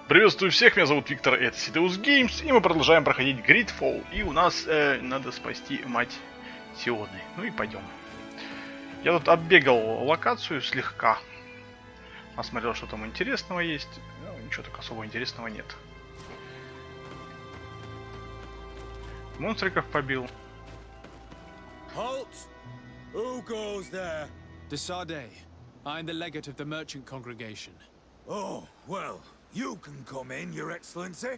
Приветствую всех, меня зовут Виктор, это Sedeus Games, и мы продолжаем проходить Greedfall. И у нас надо спасти мать Сионы. Ну и пойдем. Я тут оббегал локацию слегка. Посмотрел, что там интересного есть. Ну, ничего так особо интересного нет. Монстриков побил. Halt! Who goes there? De Sardet. I'm the legate of the merchant congregation. Oh, well, you can come in, Your Excellency.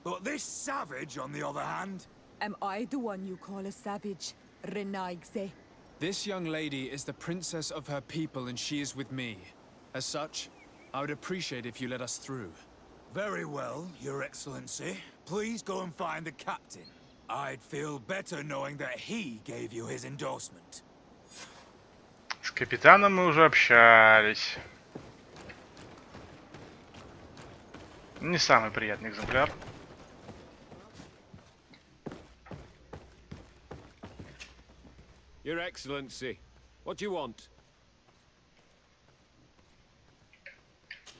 But this savage, on the other hand... Am I the one you call a savage, Renaigze? This young lady is the princess of her people and she is with me. As such, I would appreciate if you let us through. Very well, Your Excellency. Please go and find the captain. I'd feel better knowing that he gave you his endorsement. С капитаном мы уже общались. Не самый приятный экземпляр. Your Excellency, what do you want?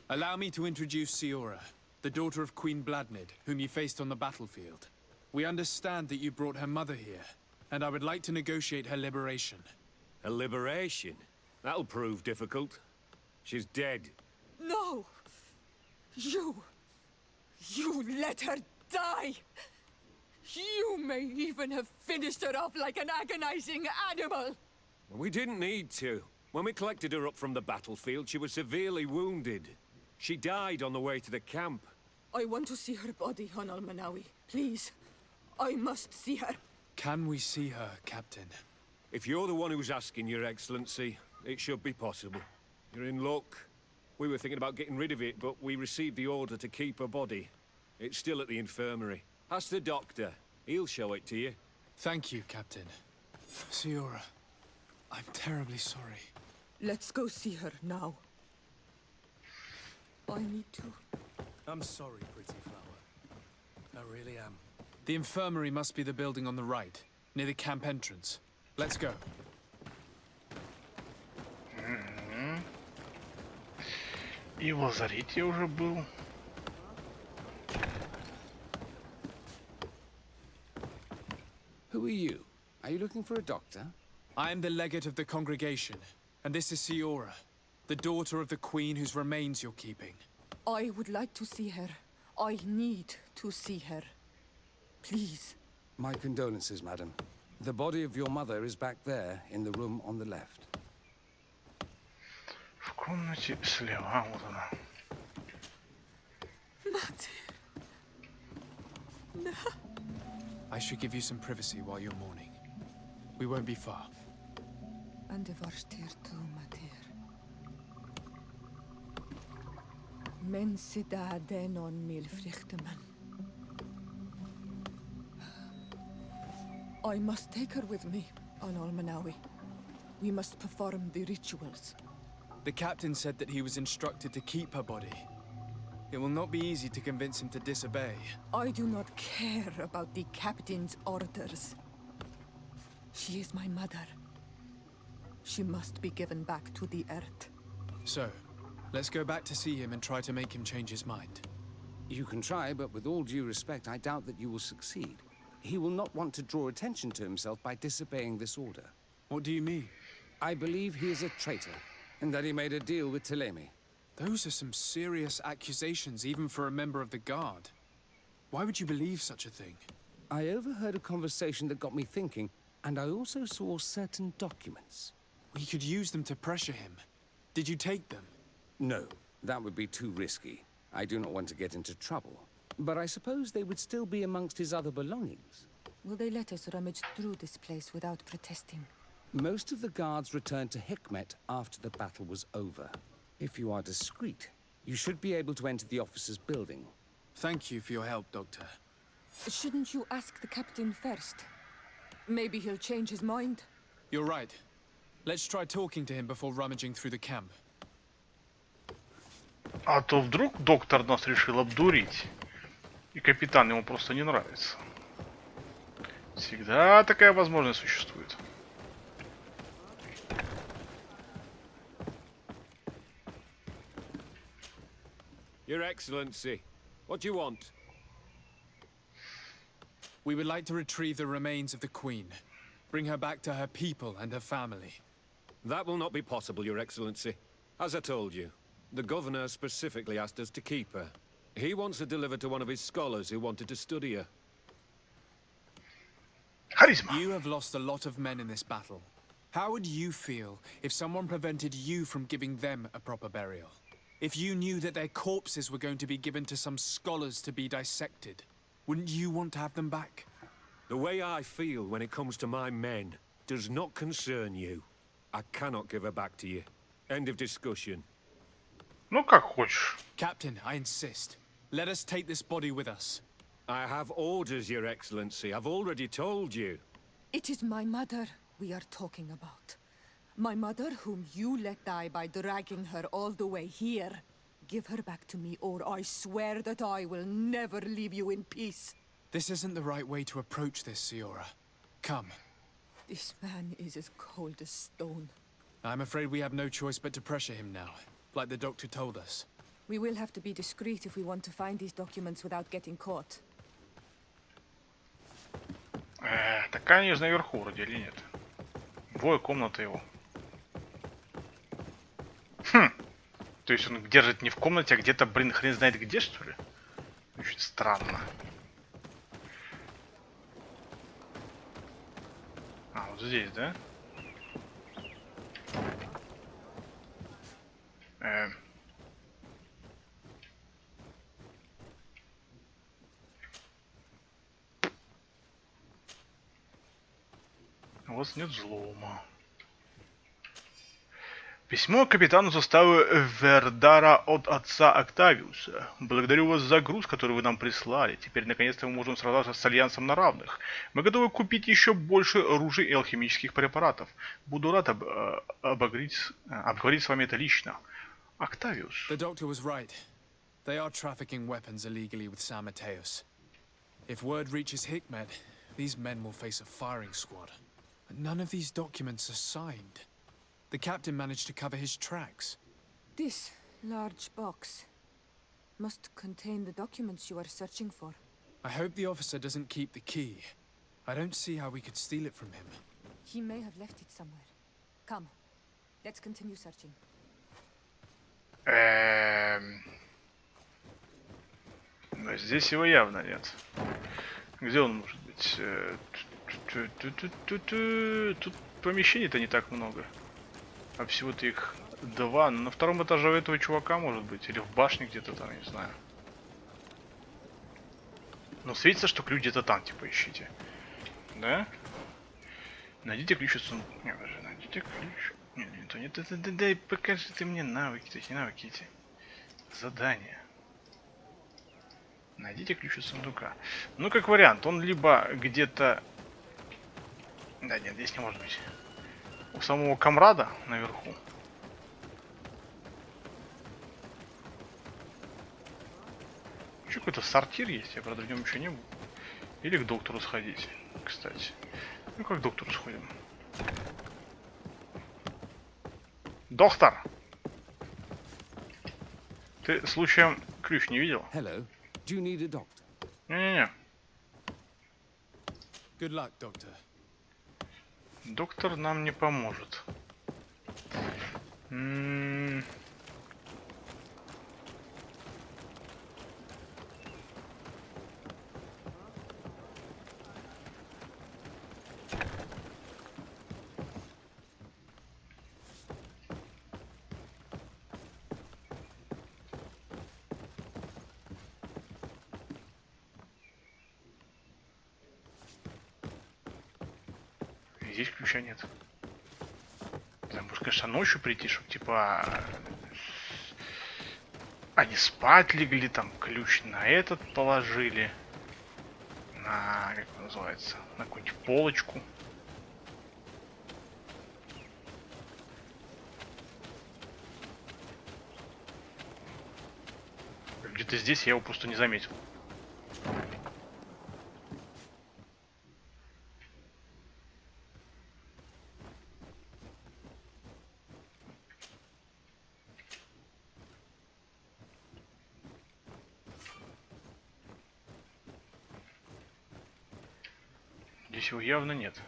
Allow me to introduce Siora, the daughter of Queen Bladnid, whom you faced on the battlefield. We understand that you brought her mother here, and I would like to negotiate her liberation. A liberation? That'll prove difficult. She's dead. No! You let her die! You may even have finished her off like an agonizing animal! We didn't need to. When we collected her up from the battlefield, she was severely wounded. She died on the way to the camp. I want to see her body, Honal Manawi. Please. I must see her. Can we see her, Captain? If you're the one who's asking, Your Excellency, it should be possible. You're in luck. We were thinking about getting rid of it, but we received the order to keep her body. It's still at the infirmary. Ask the doctor. He'll show it to you. Thank you, Captain. Siora, I'm terribly sorry. Let's go see her now. I need to. I'm sorry, pretty flower. I really am. The infirmary must be the building on the right, near the camp entrance. Let's go. И в лазарете уже был. Who are you? Are you looking for a doctor? I am the legate of the congregation, and this is Siora, the daughter of the queen whose remains you're keeping. I would like to see her. I need to see her. Please. My condolences, madam. The body of your mother is back there, in the room on the left. В комнате слева, вот она. Mate. No. I should give you some privacy while you're mourning. We won't be far. And the varstir tu mater. Men sida denon mil frichteman. I must take her with me, Honal Manawi. We must perform the rituals. The captain said that he was instructed to keep her body. It will not be easy to convince him to disobey. I do not care about the captain's orders. She is my mother. She must be given back to the earth. So, let's go back to see him and try to make him change his mind. You can try, but with all due respect, I doubt that you will succeed. He will not want to draw attention to himself by disobeying this order. What do you mean? I believe he is a traitor, and that he made a deal with Telemi. Those are some serious accusations, even for a member of the Guard. Why would you believe such a thing? I overheard a conversation that got me thinking, and I also saw certain documents. We could use them to pressure him. Did you take them? No, that would be too risky. I do not want to get into trouble. But I suppose they would still be amongst his other belongings. Will they let us rummage through this place without protesting? Most of the guards returned to Hikmet after the battle was over. If you are discreet, you should be able to enter the officer's building. Thank you for your help, Doctor. Shouldn't you ask the captain first? Maybe he'll change his mind. You're right. Let's try talking to him before rummaging through the camp. А то вдруг доктор нас решил обдурить, и капитан ему просто не нравится. Всегда такая возможность существует. Your Excellency, What do you want? We would like to retrieve the remains of the Queen. Bring her back to her people and her family. That will not be possible, Your Excellency. As I told you, the governor specifically asked us to keep her. He wants her delivered to one of his scholars who wanted to study her. Харизма. You have lost a lot of men in this battle. How would you feel if someone prevented you from giving them a proper burial? If you knew that their corpses were going to be given to some scholars to be dissected, wouldn't you want to have them back? The way I feel when it comes to my men does not concern you. I cannot give her back to you. End of discussion. Ну, как хочешь. Captain, I insist. Let us take this body with us. I have orders, Your Excellency. I've already told you. It is my mother we are talking about. My mother whom you let die by dragging her all the way here. Give her back to me, or I swear that I will never leave you in peace. This isn't the right way to approach this, Siora. Come. This man is as cold as stone. I'm afraid we have no choice but to pressure him now, like the doctor told us. We will have to be discreet if we want to find these documents without getting caught. Такая не наверху вроде или нет? Двое комната его. Хм. То есть он держит не в комнате, а где-то, блин, хрен знает где, что ли? Очень странно. А, вот здесь, да? У вас нет взлома. Письмо капитану заставы Вердара от отца Октавиуса. Благодарю вас за груз, который вы нам прислали. Теперь наконец-то мы можем сражаться с Альянсом на равных. Мы готовы купить еще больше оружия и алхимических препаратов. Буду рад обговорить с вами это лично. Октавиус. The doctor was right. They are trafficking weapons illegally with San Mateus. If word reaches Hikmet, these men will face a firing squad. But none of these documents are signed. The captain managed to cover his tracks. This large box must contain the documents you are searching for. I hope the officer doesn't keep the key. I don't see how we could steal it from him. He may have left it somewhere. Come, let's continue searching. Но здесь его явно нет. Где он может быть? Тут помещений-то не так много. А всего-то их два. На втором этаже у этого чувака может быть. Или в башне где-то там, я не знаю. Но светится, что ключ где-то там, типа, ищите. Да? Найдите ключ от сундука. Найдите ключ. Нет, дай покажи ты мне навыки, такие навыки эти. Задания. Найдите ключ от сундука. Ну, как вариант, он либо где-то... Да нет, здесь не может быть. У самого комрада наверху. Еще какой-то сортир есть, я, правда, в нем еще не был. Или к доктору сходить, кстати. Ну, как к доктору сходим. Доктор! Ты, случаем, ключ не видел? Hello. Do you need a doctor? Не-не-не. Good luck, doctor. Доктор нам не поможет. Здесь ключа нет. Там, может, конечно, ночью прийти, чтобы, типа, они спать легли, там, ключ на этот положили. На, как это называется, на какую-нибудь полочку. Где-то здесь я его просто не заметил. Здесь его явно нет.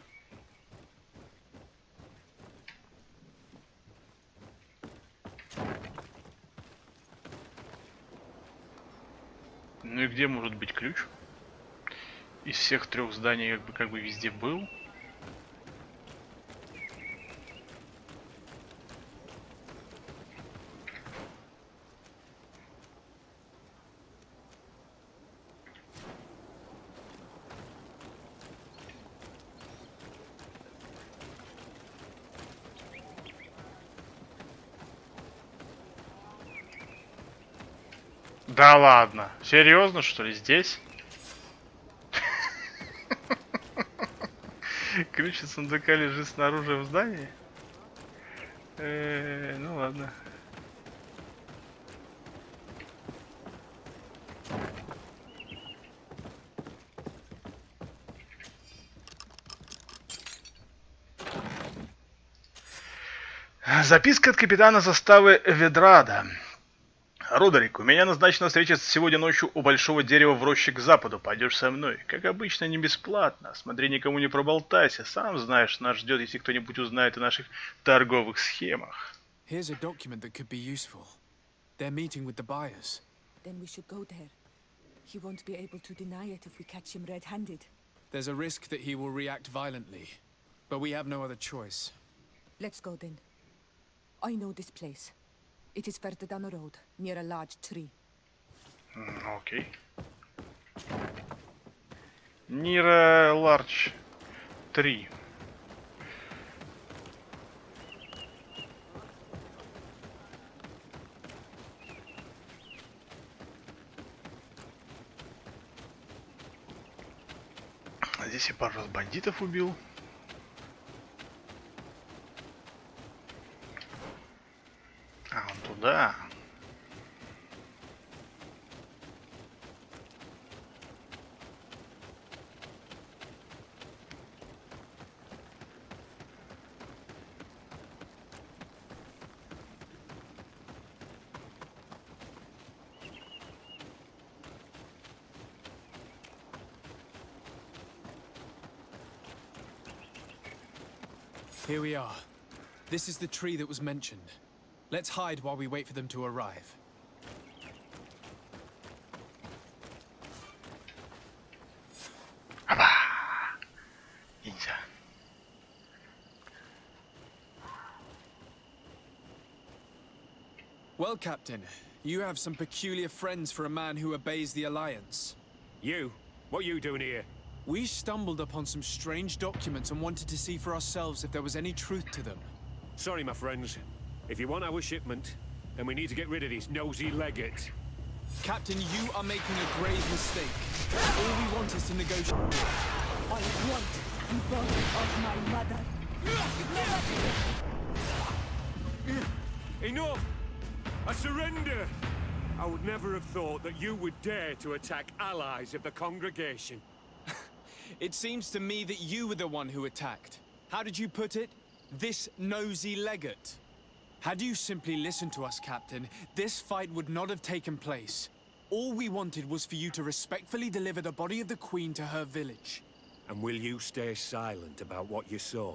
Ну и где может быть ключ? Из всех трех зданий как бы везде был. Да ладно, серьезно что ли здесь? Ключ от сундука лежит снаружи в здании? Ну ладно. Записка от капитана заставы Ведрада. Родерик, у меня назначена встреча сегодня ночью у большого дерева в роще к западу. Пойдешь со мной. Как обычно, не бесплатно. Смотри, никому не проболтайся. Сам знаешь, нас ждет, если кто-нибудь узнает о наших торговых схемах. Here's a document that could be useful. They're meeting with the buyers. Then we should go there. He won't be able to deny it if we catch him red-handed. There's a risk that he will react violently, but we have no other choice. Let's go then. I know this place. It is further down the road, near a large tree. Окей. Нира Ларч 3. Здесь я пару раз бандитов убил. А, он туда. Here we are. This is the tree that was mentioned. Let's hide while we wait for them to arrive. Ниндзя. Well, Captain, you have some peculiar friends for a man who obeys the Alliance. You? What are you doing here? We stumbled upon some strange documents and wanted to see for ourselves if there was any truth to them. Sorry, my friends. If you want our shipment, then we need to get rid of this nosy legate. Captain, you are making a grave mistake. All we want is to negotiate. I want the body of my mother. Enough! I surrender! I would never have thought that you would dare to attack allies of the congregation. It seems to me that you were the one who attacked. How did you put it? This nosy legate. Had you simply listened to us, Captain, this fight would not have taken place. All we wanted was for you to respectfully deliver the body of the Queen to her village. And will you stay silent about what you saw?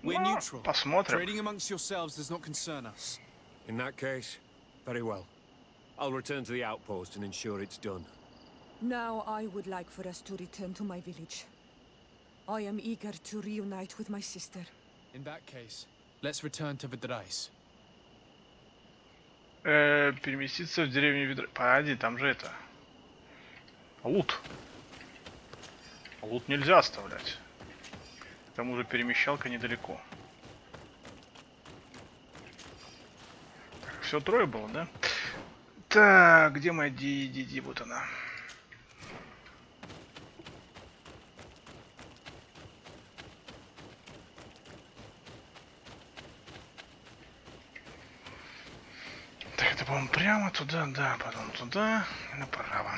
We're neutral. Посмотрим. Trading amongst yourselves does not concern us. In that case, very well. I'll return to the outpost and ensure it's done. Now I would like for us to return to my village. I am eager to reunite with my sister. In that case, let's return to Поддержать. Переместиться в деревню Ведра. Погоди, там же это. Лут. Лут нельзя оставлять. К тому же перемещалка недалеко. Все трое было, да? Так, где моя Диди? Вот она. Так, это, по-моему, прямо туда, да, потом туда и направо.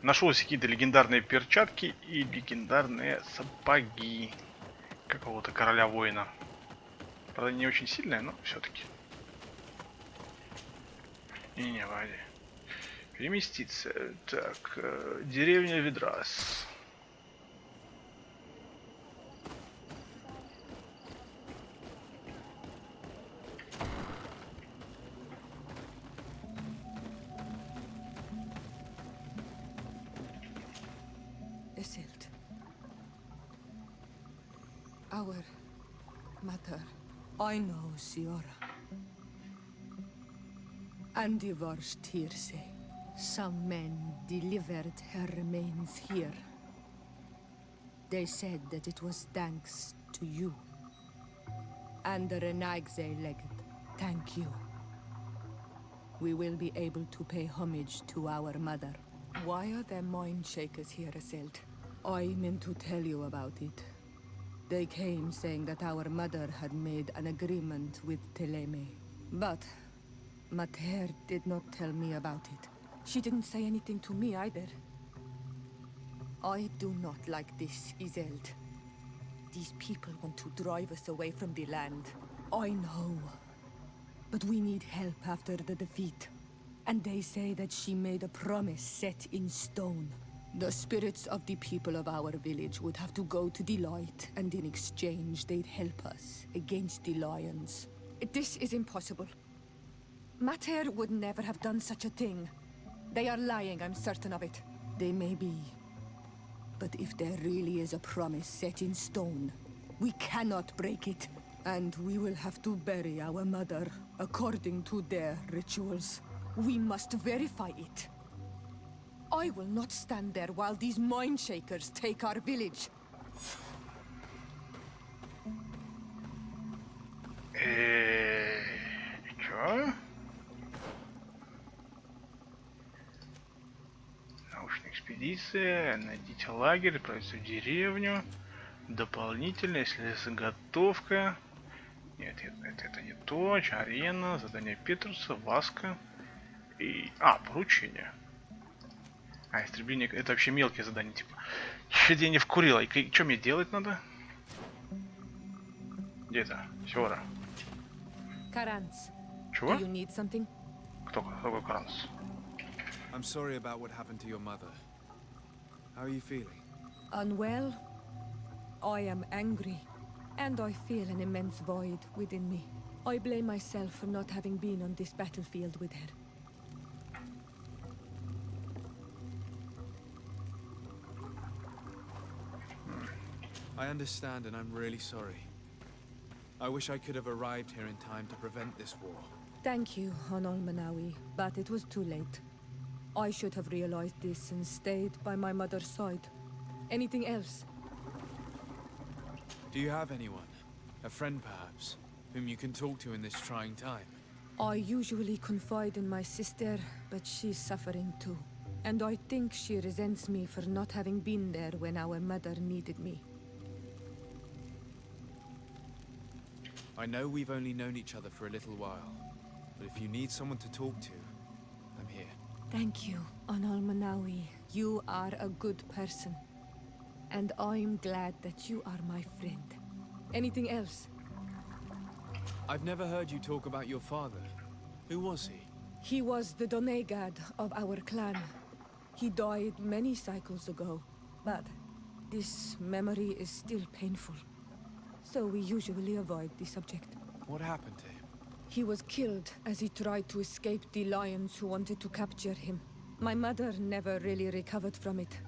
Нашлось какие-то легендарные перчатки и легендарные сапоги какого-то короля-воина. Правда, не очень сильные, но все-таки. Не, погоди. Переместиться. Так, деревня Ведрас. Our mother. I know, Siora. And the worst here say, some men delivered her remains here. They said that it was thanks to you. And the Renagze legate, thank you. We will be able to pay homage to our mother. Why are there mind shakers here, Aselt? I meant to tell you about it. They came saying that our mother had made an agreement with Teleme. But Mater did not tell me about it. She didn't say anything to me either. I do not like this, Iselt. These people want to drive us away from the land. I know. But we need help after the defeat. And they say that she made a promise set in stone. The spirits of the people of our village would have to go to the light, and in exchange they'd help us against the lions. This is impossible. Mater would never have done such a thing. They are lying, I'm certain of it. They may be. But if there really is a promise set in stone, we cannot break it. And we will have to bury our mother according to their rituals. We must verify it. I will not stand there while these mind shakers take our village. Чё? Научная экспедиция. Найдите лагерь, отправиться в деревню. Дополнительно, если заготовка. Нет, это не то. Арена, задание Петруса, Васка. И... поручение. Истребление... Это вообще мелкие задания, типа. Чуть я не вкурила. И что мне делать надо? Где это? Сёра. Karanz. Чего? Do you need something? Кто такой Каранс? I'm sorry about what happened to your mother. How are you feeling? Unwell? I am angry. And I feel an immense void within me. I blame myself for not having been on this battlefield with her. I understand, and I'm really sorry. I wish I could have arrived here in time to prevent this war. Thank you, Honol Manawi, but it was too late. I should have realized this and stayed by my mother's side. Anything else? Do you have anyone? A friend, perhaps, whom you can talk to in this trying time? I usually confide in my sister, but she's suffering too. And I think she resents me for not having been there when our mother needed me. I know we've only known each other for a little while, but if you need someone to talk to, I'm here. Thank you, Honol Manawi. You are a good person. And I'm glad that you are my friend. Anything else? I've never heard you talk about your father. Who was he? He was the Donegad of our clan. He died many cycles ago, but this memory is still painful. So we usually avoid the subject. What happened to him? He was killed as he tried to escape the lions who wanted to capture him. My mother never really recovered from it.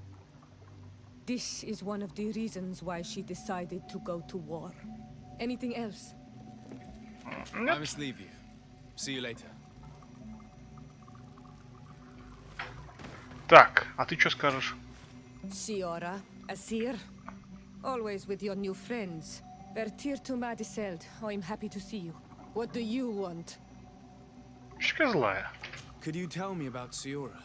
This is one of the reasons why she decided to go to war. Anything else? I must leave you. See you later. Так, а ты что скажешь? Siora, Asir, always with your new friends. Vertir Madiselt, I'm happy to see you. What do you want? Чё злая? Could you tell me about Siora?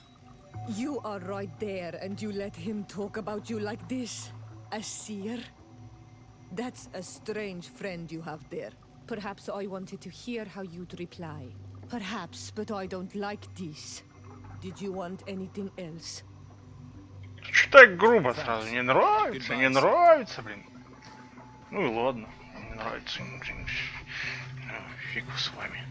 You are right there and you let him talk about you like this? Asir? That's a strange friend you have there. Perhaps I wanted to hear how you'd reply. Perhaps, but I don't like this. Did you want anything else? Чё так грубо сразу? Не нравится, не нравится, блин. Ну и ладно, не нравится. Фиг с вами.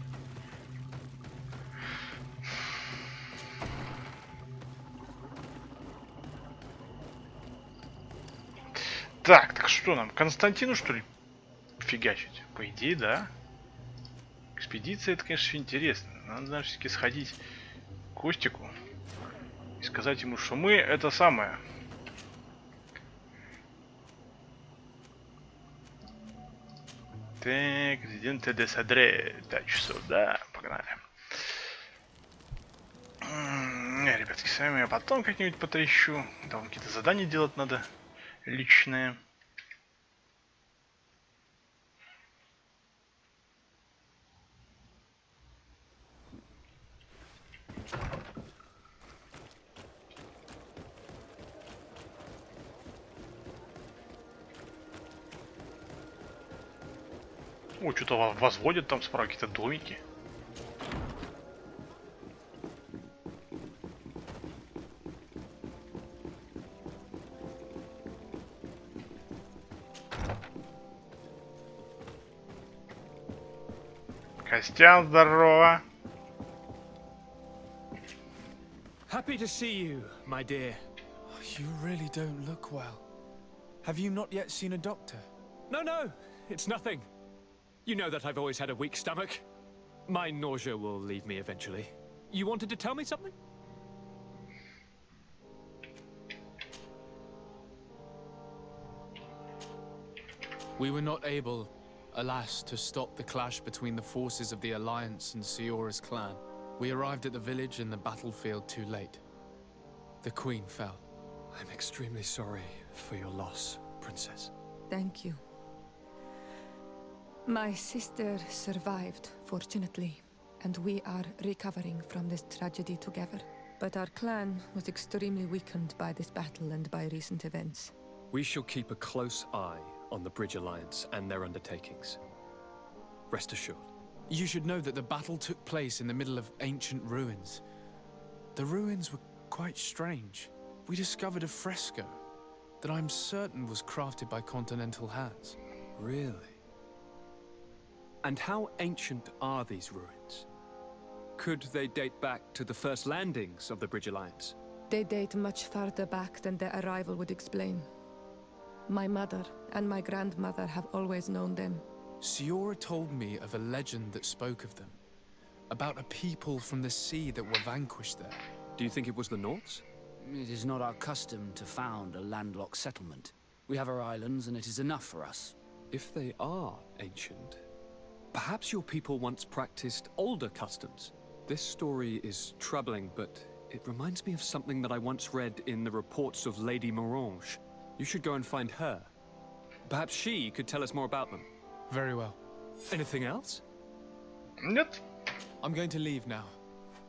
Так что нам? Константину, что ли, фигачить? По идее, да. Экспедиция, это, конечно, интересно. Надо все-таки сходить к Костику и сказать ему, что мы это самое. Так, резиденты де Садре. 5 часов, да, погнали. Ребятки, с вами я потом как-нибудь потрещу. Там какие-то задания делать надо. Личные. О, что-то возводят там справа какие-то домики. Костян, здорово. Happy to see you, my dear. You really don't look well. Have you not yet seen a doctor? No, it's nothing. You know that I've always had a weak stomach. My nausea will leave me eventually. You wanted to tell me something? We were not able, alas, to stop the clash between the forces of the Alliance and Siora's clan. We arrived at the village and the battlefield too late. The Queen fell. I'm extremely sorry for your loss, Princess. Thank you. My sister survived, fortunately, and we are recovering from this tragedy together. But our clan was extremely weakened by this battle and by recent events. We shall keep a close eye on the Bridge Alliance and their undertakings. Rest assured. You should know that the battle took place in the middle of ancient ruins. The ruins were quite strange. We discovered a fresco that I'm certain was crafted by continental hands. Really? And how ancient are these ruins? Could they date back to the first landings of the Bridge Alliance? They date much farther back than their arrival would explain. My mother and my grandmother have always known them. Siora told me of a legend that spoke of them, about a people from the sea that were vanquished there. Do you think it was the Nords? It is not our custom to found a landlocked settlement. We have our islands, and it is enough for us. If they are ancient, perhaps your people once practiced older customs. This story is troubling, but it reminds me of something that I once read in the reports of Lady Morange. You should go and find her. Perhaps she could tell us more about them. Very well. Anything else? Нет. I'm going to leave now.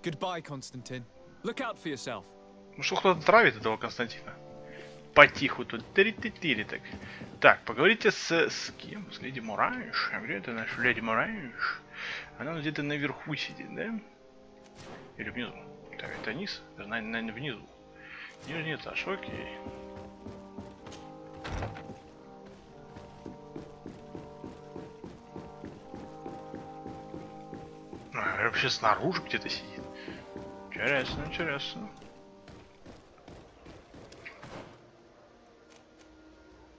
Goodbye, Constantine. Look out for yourself. Ну что, кто-то травит этого Константина? Потиху тут. Тыри-ты-тыри так. Так, поговорите с кем? С леди Моранж. А где это наша леди Моранж? Она где-то наверху сидит, да? Или внизу? Так, это низ? Даже, наверное, внизу. Нижний этаж, окей. А, вообще снаружи где-то сидит. Интересно, интересно.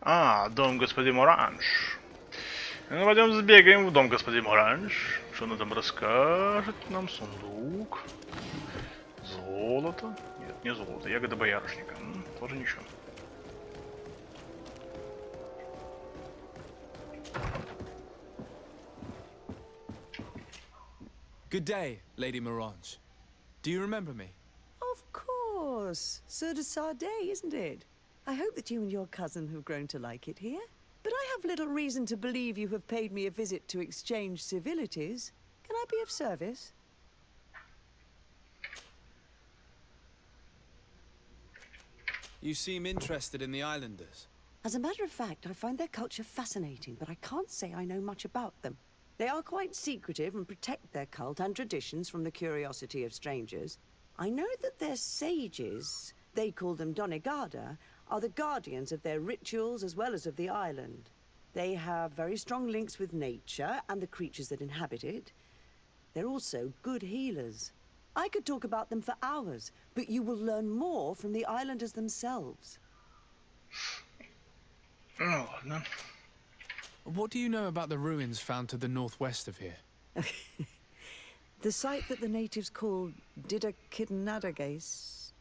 А, дом господин Моранж. Ну, пойдем сбегаем в дом господин Моранж. Что она там расскажет нам? Сундук. Золото. Нет, не золото. Ягода боярышника. Тоже ничего. Good day, Lady Morange. Do you remember me? Of course. Sedeus, isn't it? I hope that you and your cousin have grown to like it here. But I have little reason to believe you have paid me a visit to exchange civilities. Can I be of service? You seem interested in the islanders. As a matter of fact, I find their culture fascinating, but I can't say I know much about them. They are quite secretive and protect their cult and traditions from the curiosity of strangers. I know that their sages, they call them Donegada, are the guardians of their rituals as well as of the island. They have very strong links with nature and the creatures that inhabit it. They're also good healers. I could talk about them for hours, but you will learn more from the islanders themselves. Ну ладно. What do you know about the ruins found to the northwest of here? The site that the natives call Didakidnadagase.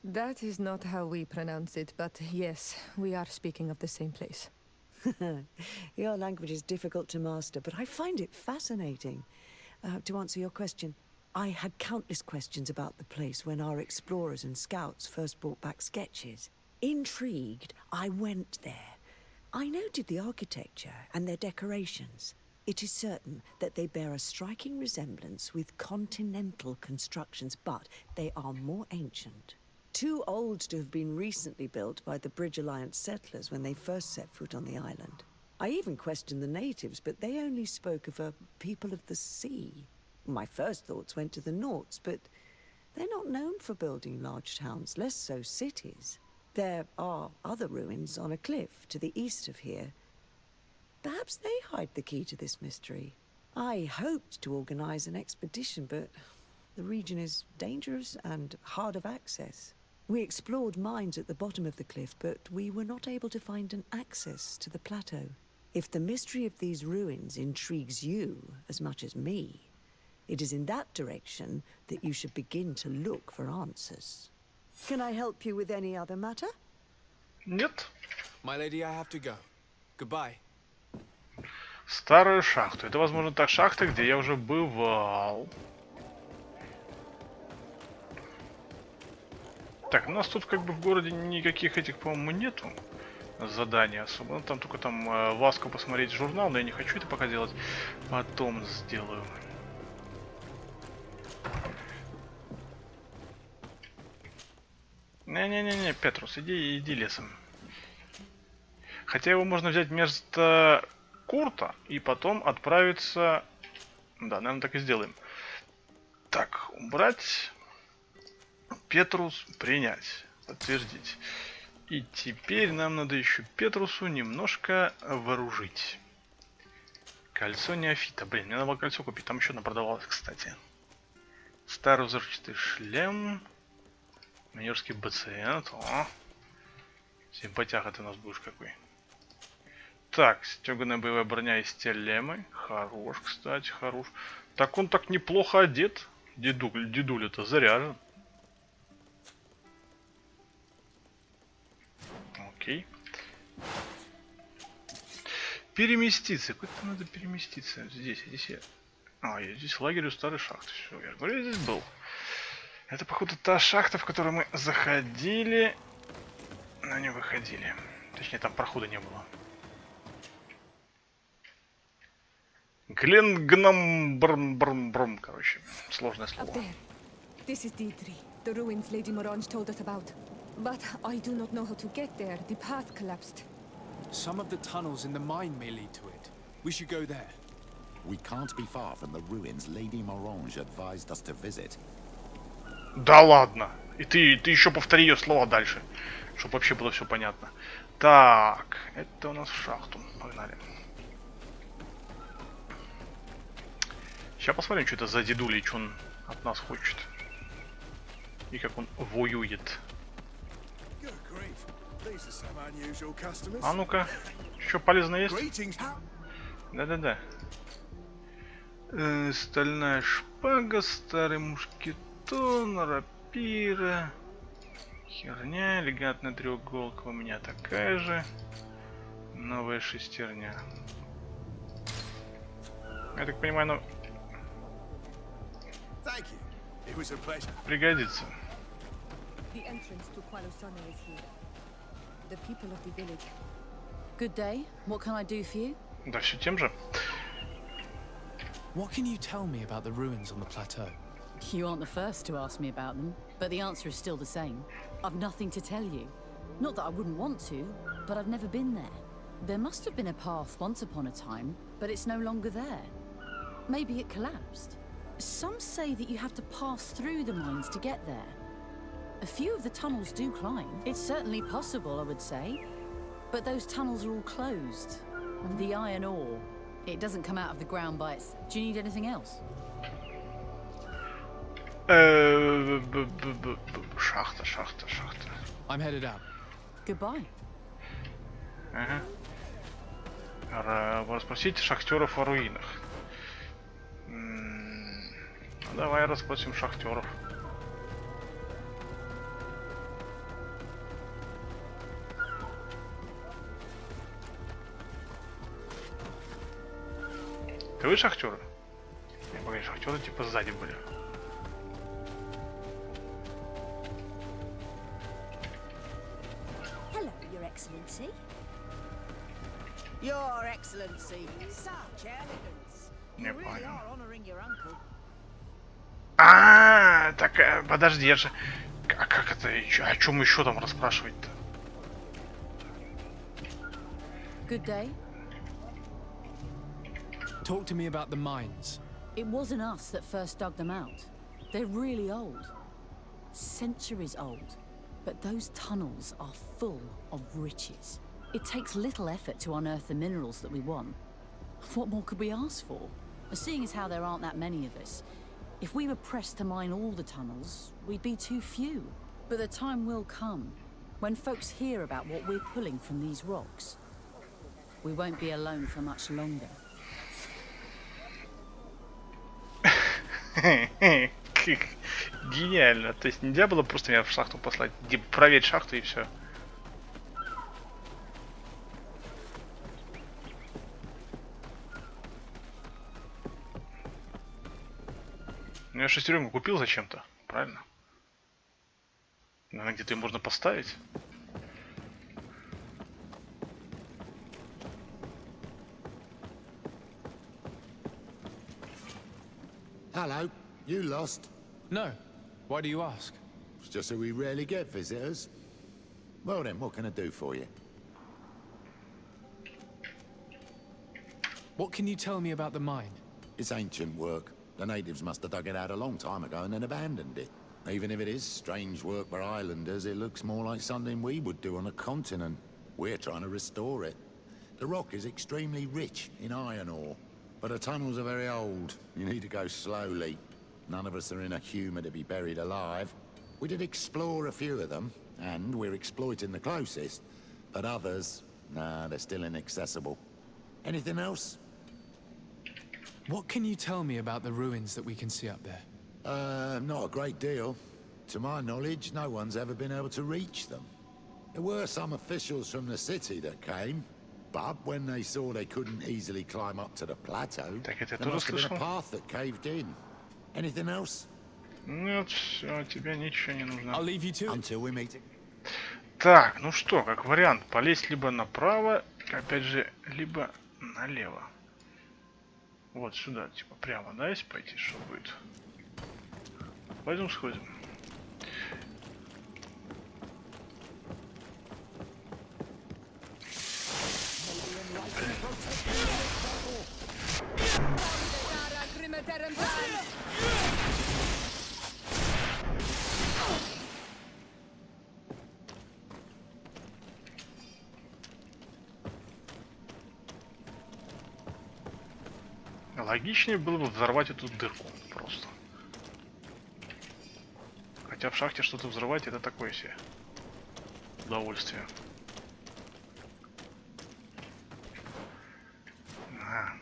That is not how we pronounce it, but yes, we are speaking of the same place. Your language is difficult to master, but I find it fascinating. To answer your question, I had countless questions about the place when our explorers and scouts first brought back sketches. Intrigued, I went there. I noted the architecture and their decorations. It is certain that they bear a striking resemblance with continental constructions, but they are more ancient. Too old to have been recently built by the Bridge Alliance settlers when they first set foot on the island. I even questioned the natives, but they only spoke of a people of the sea. My first thoughts went to the Nauts, but they're not known for building large towns, less so cities. There are other ruins on a cliff to the east of here. Perhaps they hide the key to this mystery. I hoped to organize an expedition, but the region is dangerous and hard of access. We explored mines at the bottom of the cliff, but we were not able to find an access to the plateau. If the mystery of these ruins intrigues you as much as me, it is in that direction that you should begin to look for answers. Can I help you with any other matter? Нет. My lady, I have to go. Goodbye. Старую шахту. Это, возможно, та шахта, где я уже бывал. Так, у нас тут как бы в городе никаких этих, по-моему, нету заданий особо. Ну, там только там Васку посмотреть журнал, но я не хочу это пока делать. Потом сделаю. Не-не-не-не, Петрус, иди лесом. Хотя его можно взять вместо Курта и потом отправиться... Да, наверное, так и сделаем. Так, убрать. Петрус принять. Подтвердить. И теперь нам надо еще Петрусу немножко вооружить. Кольцо неофита. Блин, мне надо было кольцо купить. Там еще одно продавалось, кстати. Старый взрывчатый шлем. Майорский БЦН. О, симпатяга ты у нас будешь какой. Так, стеганая боевая броня из телемы. Хорош, кстати, хорош. Так он так неплохо одет. Дедуля-то заряжен. Окей. Переместиться. Куда-то надо переместиться. Здесь я... А, я здесь лагерь у старой шахты. Все, я говорю, я здесь был. Это, походу, та шахта, в которую мы заходили, но не выходили. Точнее, там прохода не было. Гленгнам-брм-брм-брм. Короче, сложное слово. This is D3, the ruins Lady Morange told us about. But I do not know how to get there. The path collapsed. Some of the tunnels in the mine may lead to it. We should go there. We can't be far from the ruins Lady Morange advised us to visit. Да ладно. И ты еще повтори ее слова дальше, чтобы вообще было все понятно. Так, это у нас в шахту. Погнали. Сейчас посмотрим, что это за дедуля и что он от нас хочет. И как он воюет. А ну-ка, что полезно есть? Да-да-да. Стальная шпага, старый мушкетон, рапира. Херня, элегантная треуголка у меня такая же. Новая шестерня. Я так понимаю, ну... пригодится. Good day. What can I do for you? Да все тем же. What can you tell me about the ruins on the plateau? You aren't the first to ask me about them, but the answer is still the same. I've nothing to tell you. Not that I wouldn't want to, but I've never been there. There must have been a path once upon a time, but it's no longer there. Maybe it collapsed. Some say that you have to pass through the mines to get there. A few of the tunnels do climb. It's certainly possible, I would say. But those tunnels are all closed. And the iron ore, it doesn't come out of the ground by its... Do you need anything else? Шахта. I'm headed out. Goodbye. Ага. Расспросите шахтеров о руинах. Ну, давай расспросим шахтеров. Это вы шахтеры? Я говорю, шахтеры типа сзади были. Hello, Your Excellency. Your Excellency, such elegance. Не You really понял. are honoring your uncle. А, так, подожди, я же... А как это? О чем еще там расспрашивать-то? Good day. Talk to me about the mines. It wasn't us that first dug them out. They're really old. Centuries old. But those tunnels are full of riches. It takes little effort to unearth the minerals that we want. What more could we ask for? Seeing as how there aren't that many of us, if we were pressed to mine all the tunnels, we'd be too few. But the time will come when folks hear about what we're pulling from these rocks. We won't be alone for much longer. Гениально. То есть нельзя было просто меня в шахту послать, проверить шахту и все. Ну я шестеренку купил зачем-то, правильно? Наверное, где-то ее можно поставить. Hello, you lost? No. Why do you ask? It's just that we rarely get visitors. Well then, what can I do for you? What can you tell me about the mine? It's ancient work. The natives must have dug it out a long time ago and then abandoned it. Even if it is strange work for islanders, it looks more like something we would do on a continent. We're trying to restore it. The rock is extremely rich in iron ore, but the tunnels are very old. You need to go slowly. None of us are in a humour to be buried alive. We did explore a few of them, and we're exploiting the closest. But others, nah, they're still inaccessible. Anything else? What can you tell me about the ruins that we can see up there? Not a great deal. To my knowledge, no one's ever been able to reach them. There were some officials from the city that came, but when they saw they couldn't easily climb up to the plateau, there must have been a path that caved in. Anything else? Нет, все, тебе ничего не нужно. I'll leave you to it. Until we meet. Так, ну что, как вариант, полезть либо направо, опять же, либо налево. Вот сюда, типа прямо, да, если пойти, что будет? Пойдем сходим. Логичнее было бы взорвать эту дырку просто. Хотя в шахте что-то взрывать — это такое себе удовольствие. Ага.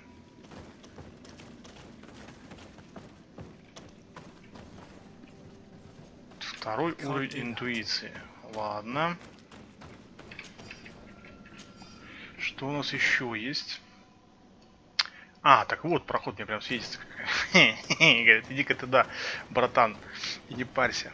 Второй уровень интуиции. Ладно. Что у нас еще есть? А, так вот, проход мне прям светится. Говорит, иди-ка туда, братан, и не парься.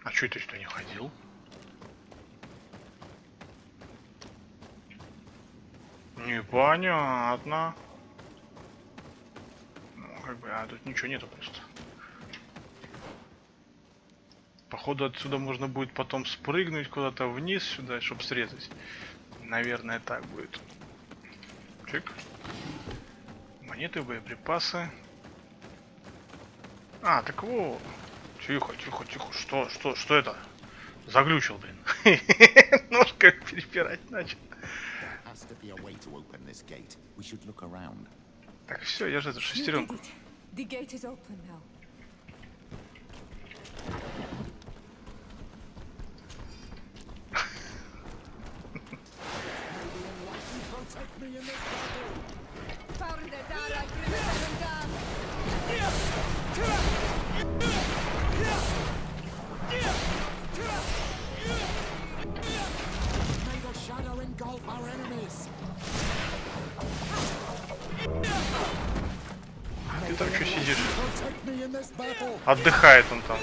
А чё это что не ходил? Непонятно. Ну, как бы, а тут ничего нету просто. Походу отсюда можно будет потом спрыгнуть куда-то вниз сюда, чтобы срезать. Наверное, так будет. Чик. Монеты, боеприпасы. А, так вот. Тихо, тихо, тихо. Что это? Заглючил, блин. Ножка перепирать начал. Так, все, я же эту шестеренку. Ты там что сидишь? Отдыхает он там.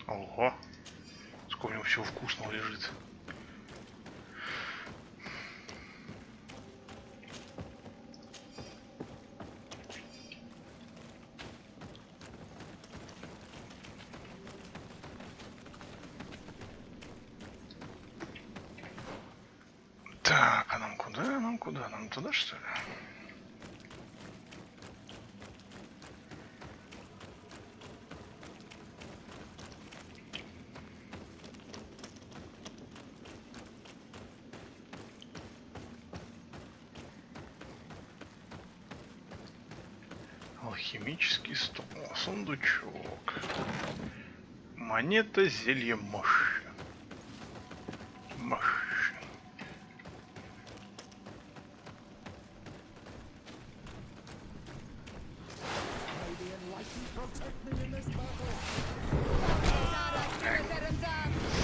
Ого, сколько у него всего вкусного лежит. Так, а нам куда? Нам куда? Нам туда, что ли? Алхимический стол, сундучок, монета, зелье мощи. Мощи.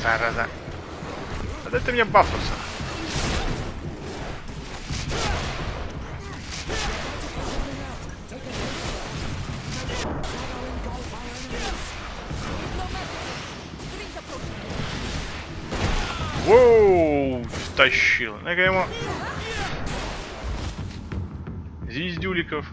Зараза. Дай ты мне бафнуться. Воу, втащил. Ну-ка ему. Звездюликов.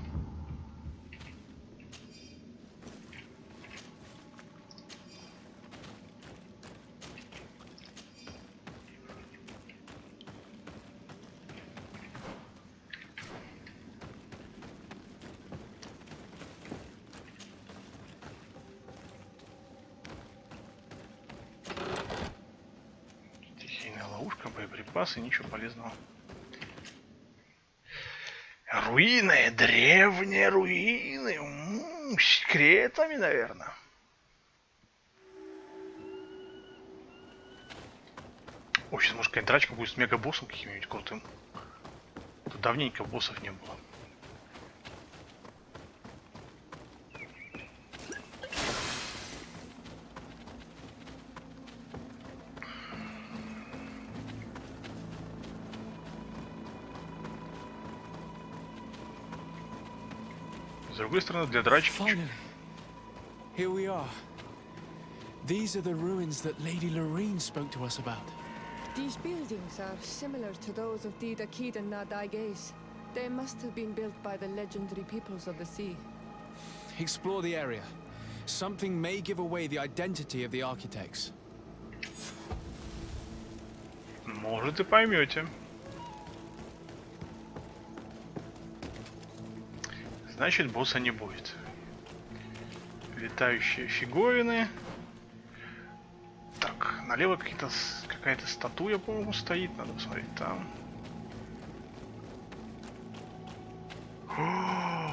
Ловушка, боеприпасы, ничего полезного. Руины, древние руины. С секретами, наверное. О, сейчас может какая-нибудь драчка будет с мега-боссом каким-нибудь крутым. Тут давненько боссов не было. С другой стороны, для драчки. Finally, here we are. These are the ruins that Lady Lorraine spoke to us about. These buildings are similar to those of the Kedan na Daiges. They must have been built by the legendary peoples of the sea. Explore the area. Something may give away the identity of the architects. Может, и поймете. Значит, босса не будет. Летающие фиговины. Так, налево какая-то статуя, по-моему, стоит. Надо посмотреть там.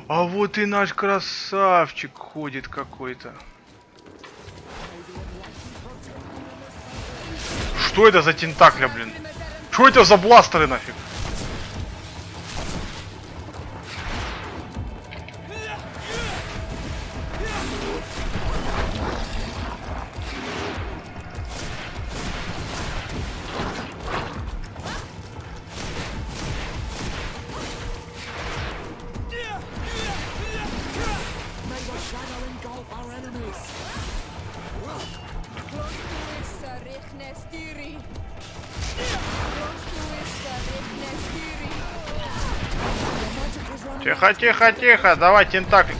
А вот и наш красавчик ходит какой-то. Что это за тентакля, блин? Что это за бластеры нафиг? Тихо, тихо, тихо, давай тентакль.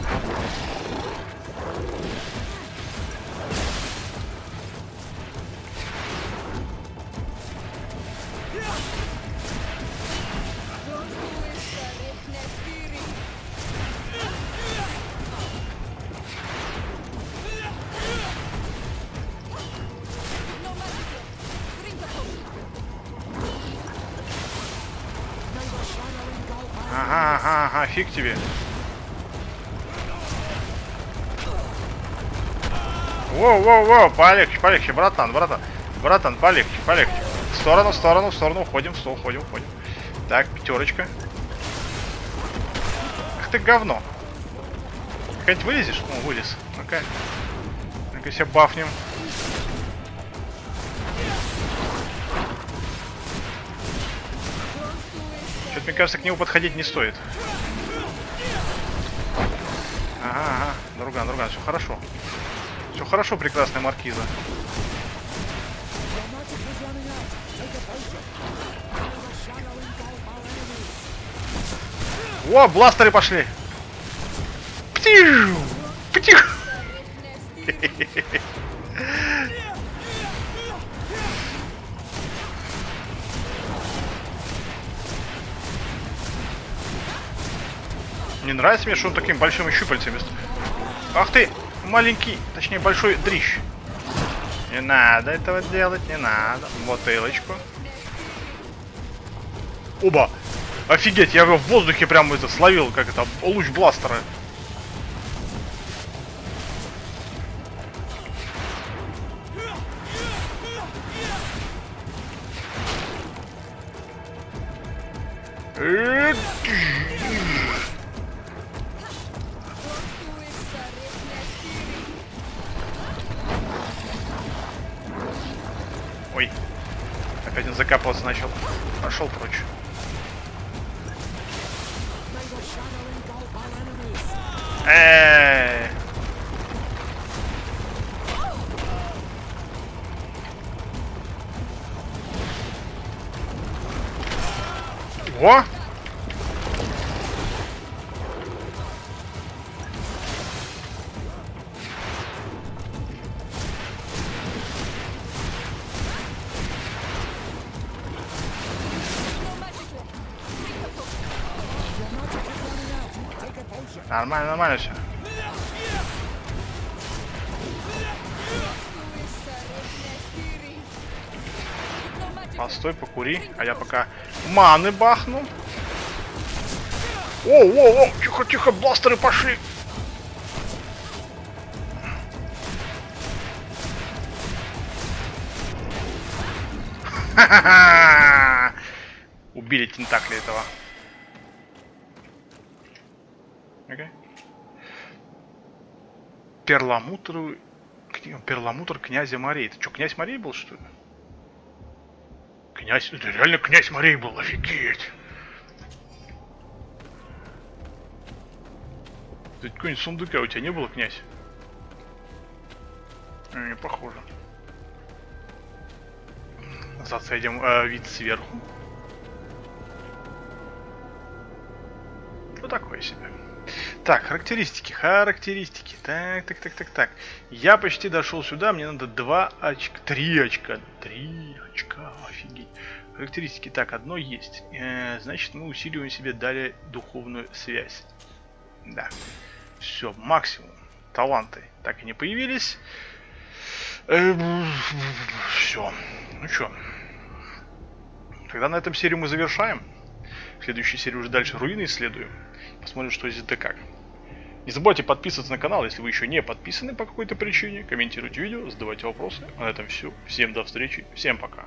Ага, ага, фиг тебе. Воу, полегче, полегче, братан, полегче, полегче. В сторону, уходим. Так, пятерочка. Ах ты говно. Как-нибудь вылезешь? О, вылез. Ну-ка. Ну-ка себя бафнем. Что-то, мне кажется, к нему подходить не стоит. Ага, друган, все хорошо. Все хорошо, прекрасная маркиза. О, бластеры пошли. Птиж! Птих! Не нравится мне, что он такими большими щупальцами. Ах ты, маленький, точнее большой дрищ. Не надо этого делать, не надо. Бутылочку. Оба! Офигеть, я его в воздухе прямо это словил, как это, луч бластера. Ой, опять он закапываться начал. Пошел прочь. О! Нормально все. Постой, покури, а я пока маны бахну. О, тихо, бластеры пошли. Ха-ха-ха! Убили тентакли этого. Okay. Перламутр князя морей. Это что, князь морей был, что ли? Князь, это реально князь морей был, офигеть. Тут какой-нибудь сундука у тебя не было, князь? Не похоже. Зацедим вид сверху. Ну такое себе. Так, характеристики. Так. Я почти дошел сюда, мне надо 2 очка, 3 очка. 3 очка, офигеть. Характеристики. Так, одно есть. Значит, мы усиливаем себе далее духовную связь. Да. Все, максимум. Таланты так и не появились. Все. Ну что. Тогда на этом серию мы завершаем. В следующей серии уже дальше руины исследуем. Посмотрим, что здесь да как. Не забывайте подписываться на канал, если вы еще не подписаны по какой-то причине. Комментируйте видео, задавайте вопросы. А на этом все. Всем до встречи. Всем пока.